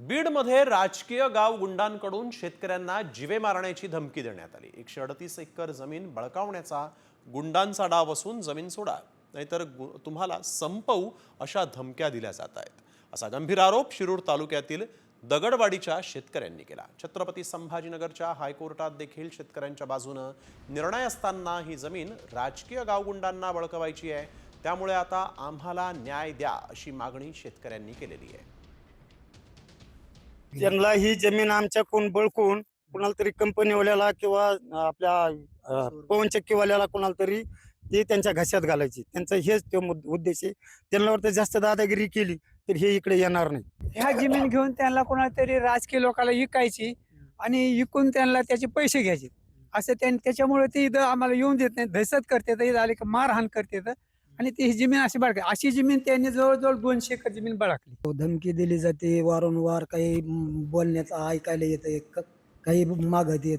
बीडमध्ये राजकीय गाव गुंडांकडून शेतकऱ्यांना जिवे मारण्याची धमकी देण्यात आली। 138 एकर जमीन बळकावण्याचा गुंडांचा डाव असून जमीन सोडा नाहीतर तुम्हाला संपवू अशा धमक्या दिल्या जात आहेत, असा गंभीर आरोप शिरूर तालुक्यातील दगडवाडीच्या शेतकऱ्यांनी केला। छत्रपती संभाजीनगरच्या हायकोर्टात देखील शेतकऱ्यांच्या बाजूने निर्णय असताना ही जमीन राजकीय गाव गुंडांना बळकवायची आहे, त्यामुळे आता आम्हाला न्याय द्या अशी मागणी शेतकऱ्यांनी केलेली आहे। त्यांना ही जमीन आमच्याकडून बळकून कुणाला तरी कंपनीवाल्याला किंवा आपल्या पवन चक्कीवाल्याला कुणाला तरी ते त्यांच्या घशात घालायची, त्यांचा हेच तो उद्देश आहे। त्यांच्यावर तर जास्त दादागिरी केली तर हे इकडे येणार नाही। ह्या जमीन घेऊन त्यांना कोणाला तरी राजकीय लोकांना विकायची आणि विकून त्यांना त्याचे पैसे घ्यायचे, असं त्याच्यामुळे ते इथं आम्हाला येऊन देत नाही, दहशत करतात, इथं आले की मारहाण करतात आणि ती जमीन अशी बळकली। अशी जमीन त्यांनी जवळजवळ 200 एकर जमीन बळकली। धमकी दिली जाते, वारंवार काही बोलण्याचं ऐकायला येतं, काही मागत येत,